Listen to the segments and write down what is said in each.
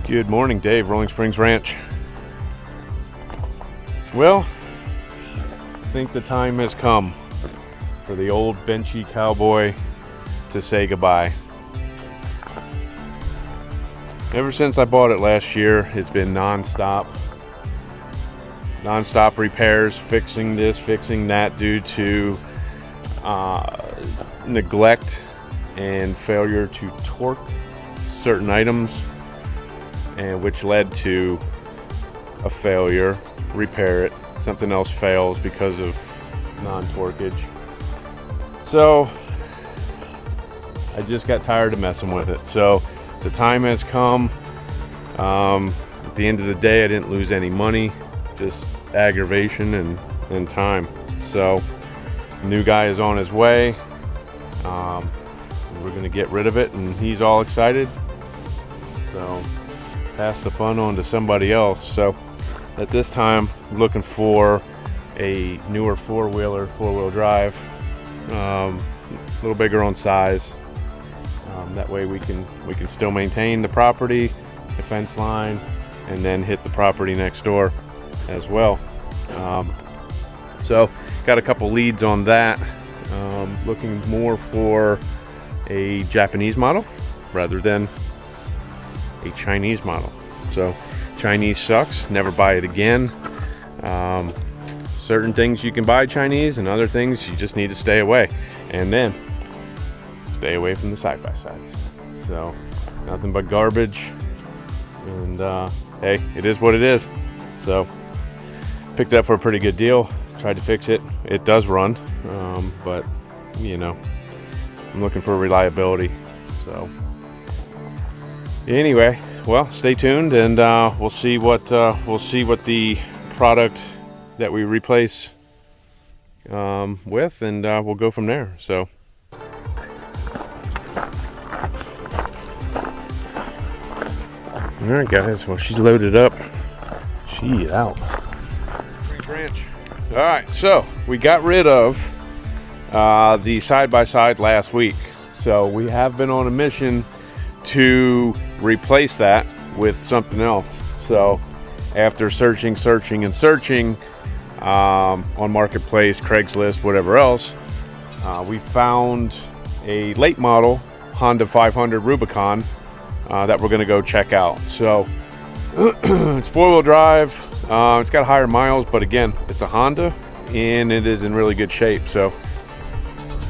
Good morning, Dave, Rolling Springs Ranch. Well, I think the time has come for the old Bennche Cowboy to say goodbye. Ever since I bought it last year, it's been non-stop repairs, fixing this, fixing that, due to neglect and failure to torque certain items, and which led to a failure. Repair it, something else fails because of non-torquage. So I just got tired of messing with it. So the time has come. At the end of the day, I didn't lose any money, just aggravation and time. So the new guy is on his way. We're gonna get rid of it, and he's all excited. So pass the fun on to somebody else. So at this time, I'm looking for a newer four-wheel drive, a little bigger on size. That way we can still maintain the property, the fence line, and then hit the property next door as well. So got a couple leads on that. Looking more for a Japanese model rather than a Chinese model. So Chinese sucks, never buy it again. Certain things you can buy Chinese, and other things you just need to stay away. And then stay away from the side-by-sides. So nothing but garbage, and hey, it is what it is. So picked it up for a pretty good deal, tried to fix it. It does run, but you know, I'm looking for reliability. So anyway, well, stay tuned, and we'll see what the product that we replace with, and we'll go from there. So all right, guys, well, she's loaded up. She out. Ranch. All right, so we got rid of the side-by-side last week. So we have been on a mission to replace that with something else. So after searching on Marketplace, Craigslist, whatever else, we found a late model Honda 500 Rubicon that we're going to go check out. So it's four-wheel drive. It's got higher miles, but again, it's a Honda and it is in really good shape. So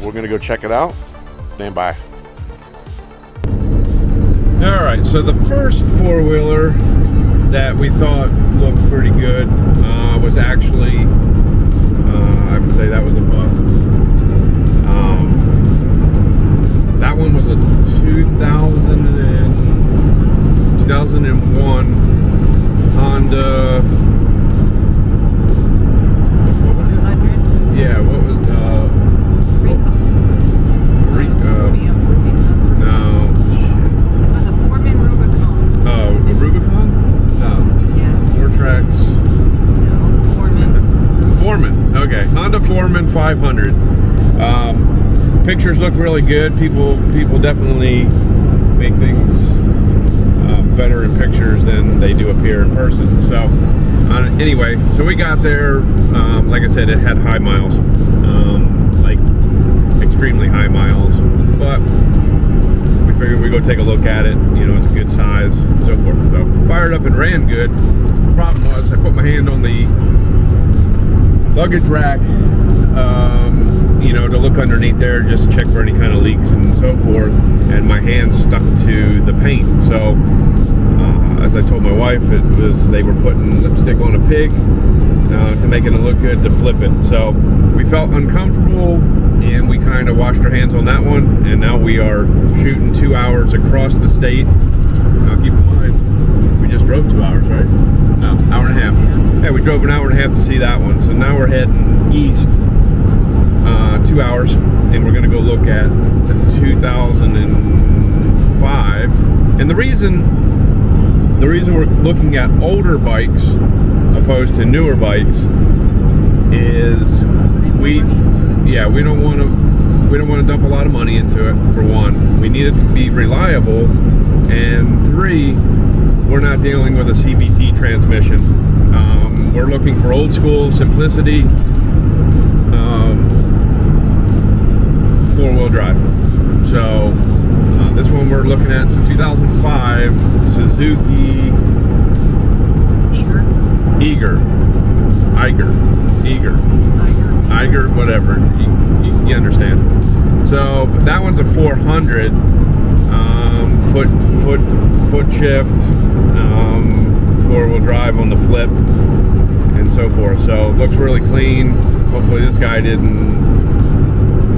we're going to go check it out. Stand by. All right, so the first four-wheeler that we thought looked pretty good was actually, I would say that was a bust. That one was a 2001 Honda. What was it? Yeah, what was Okay, Honda Foreman 500. Pictures look really good. People definitely make things better in pictures than they do appear in person. So anyway, so we got there. Like I said, it had high miles, like extremely high miles. But we figured we'd go take a look at it. You know, it's a good size, and so forth. So fired up and ran good. The problem was I put my hand on the luggage rack, you know, to look underneath there, just check for any kind of leaks and so forth, and my hand stuck to the paint. So as I told my wife, they were putting lipstick on a pig to make it look good, to flip it. So we felt uncomfortable, and we kind of washed our hands on that one, and now we are shooting 2 hours across the state. Now keep in mind, we just drove 2 hours, right? No, hour and a half. Yeah, we drove an hour and a half to see that one. So now we're heading east 2 hours, and we're going to go look at the 2005. And the reason we're looking at older bikes opposed to newer bikes is we don't want to dump a lot of money into it. For one, we need it to be reliable, and three, we're not dealing with a CVT transmission. We're looking for old school simplicity, four-wheel drive. So this one we're looking at is a 2005 Suzuki Eiger, whatever, you understand. So that one's a 400 foot shift, four-wheel drive on the flip, and so forth. So it looks really clean. Hopefully this guy didn't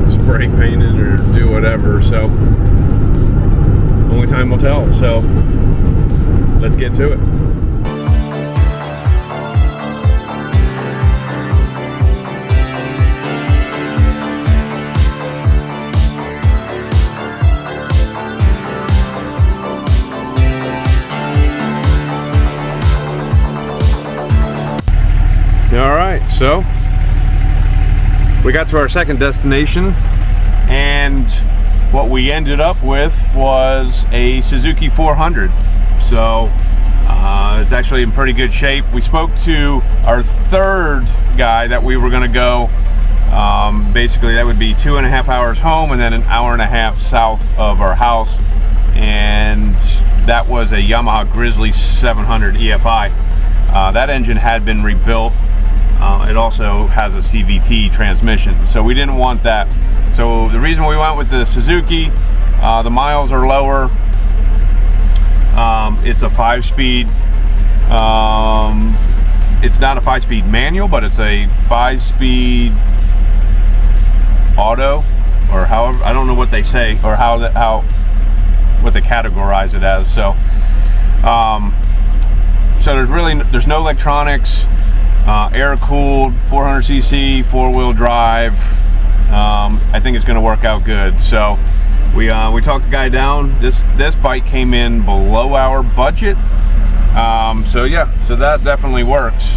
spray paint it or do whatever. So only time will tell. So let's get to it. Alright, so we got to our second destination, and what we ended up with was a Suzuki 400. So it's actually in pretty good shape. We spoke to our third guy that we were going to go, basically that would be 2.5 hours home and then an hour and a half south of our house, and that was a Yamaha Grizzly 700 EFI. That engine had been rebuilt. It also has a CVT transmission, so we didn't want that. So the reason we went with the Suzuki, the miles are lower. It's a 5-speed. It's not a 5-speed manual, but it's a 5-speed auto, or however, I don't know what they say, or what they categorize it as. So so there's no electronics. Air cooled, 400cc, four-wheel drive. I think it's going to work out good. So we talked the guy down. This bike came in below our budget. So yeah, so that definitely works.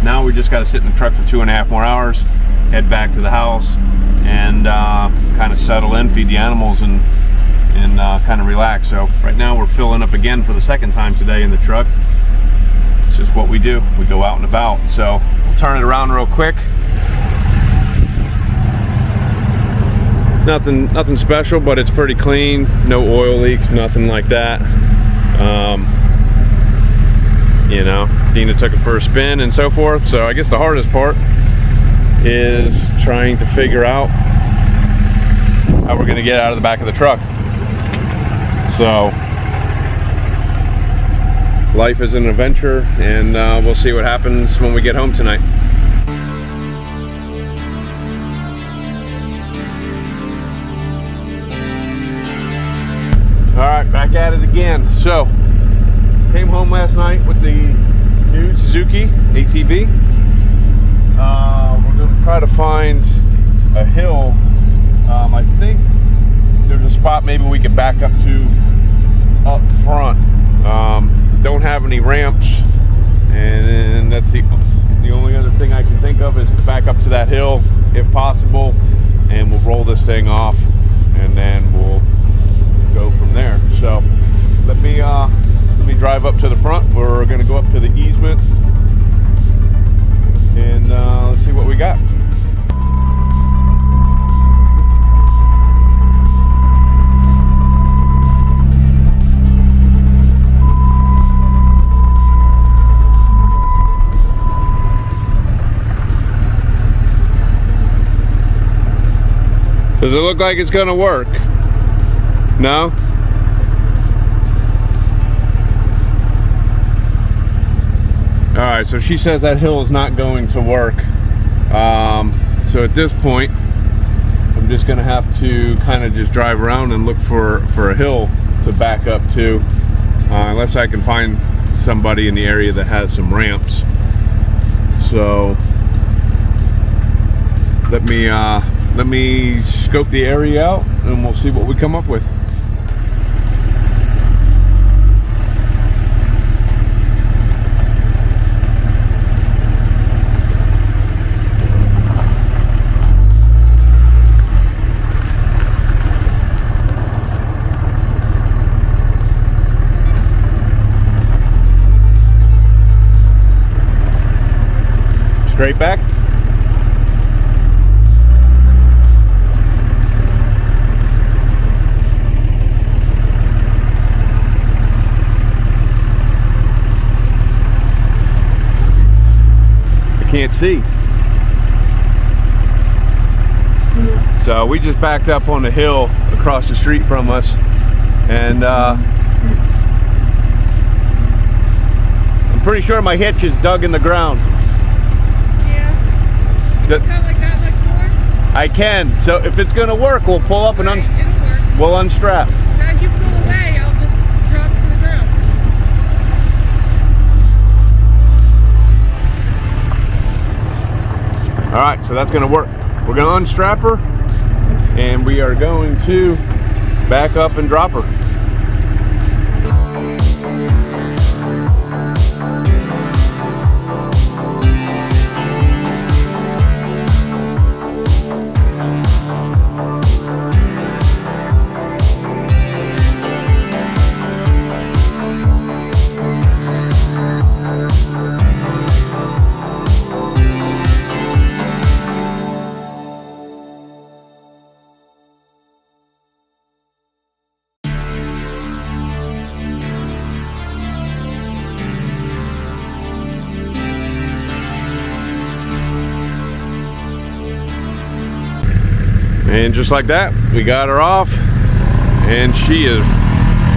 Now we just got to sit in the truck for 2.5 more hours, head back to the house, and kind of settle in, feed the animals, and kind of relax. So right now we're filling up again for the second time today in the truck. Just what we do. We go out and about. So we'll turn it around real quick. Nothing special, but it's pretty clean. No oil leaks, nothing like that. You know, Dina took it for a spin and so forth. So I guess the hardest part is trying to figure out how we're going to get out of the back of the truck. So life is an adventure, and we'll see what happens when we get home tonight. Alright, back at it again. So, came home last night with the new Suzuki ATV. We're going to try to find a hill. I think there's a spot maybe we could back up to up front. Don't have any ramps, and that's the only other thing I can think of is to back up to that hill if possible, and we'll roll this thing off, and then we'll go from there. So let me drive up to the front. We're going to go up to the easement, and let's see what we got. Does it look like it's going to work? No? Alright, so she says that hill is not going to work. So at this point, I'm just going to have to kind of just drive around and look for a hill to back up to. Unless I can find somebody in the area that has some ramps. So let me scope the area out, and we'll see what we come up with. Straight back. I can't see. So we just backed up on the hill across the street from us, and I'm pretty sure my hitch is dug in the ground. Yeah. Can you cut like that much more? I can. So if it's gonna work, we'll pull up and Right, it'll work. we'll unstrap. As you pull away, I'll just drop to the ground. All right, so that's gonna work. We're gonna unstrap her, and we are going to back up and drop her. And just like that, we got her off, and she is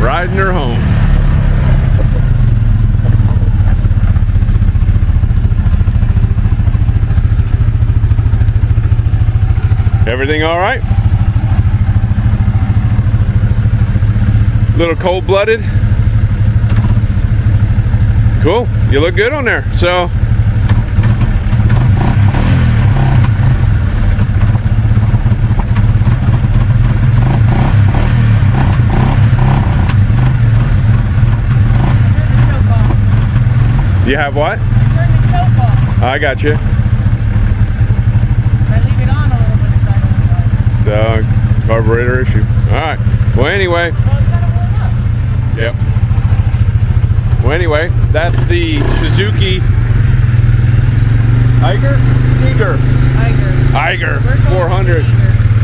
riding her home. Everything all right? Little cold-blooded. Cool, you look good on there. So you have what? Turn the choke off. I got you. I leave it on a little bit so I don't So, carburetor issue. All right. Well, anyway. Well, it's kind of warm up. Yep. Well, anyway, that's the Suzuki Eiger? Eiger 400.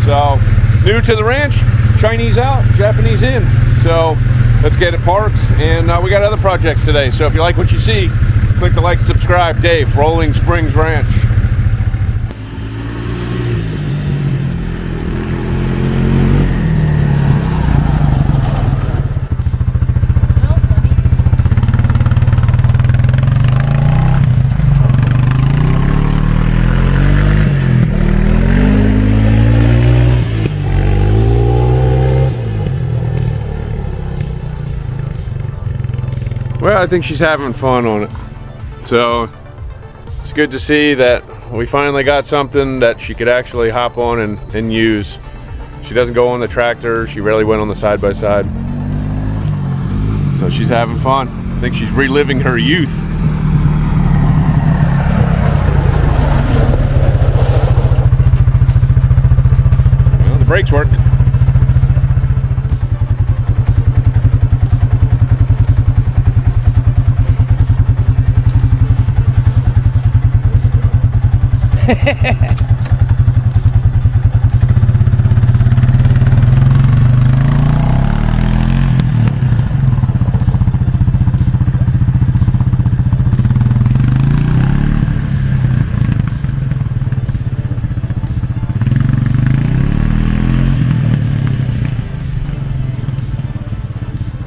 So, new to the ranch, Chinese out, Japanese in. So, let's get it parked, and we got other projects today. So if you like what you see, click the like and subscribe. Dave, Rolling Springs Ranch. Well, I think she's having fun on it. So it's good to see that we finally got something that she could actually hop on and use. She doesn't go on the tractor. She rarely went on the side-by-side. So she's having fun. I think she's reliving her youth. Well, the brakes work.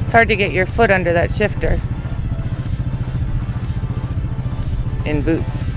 It's hard to get your foot under that shifter in boots.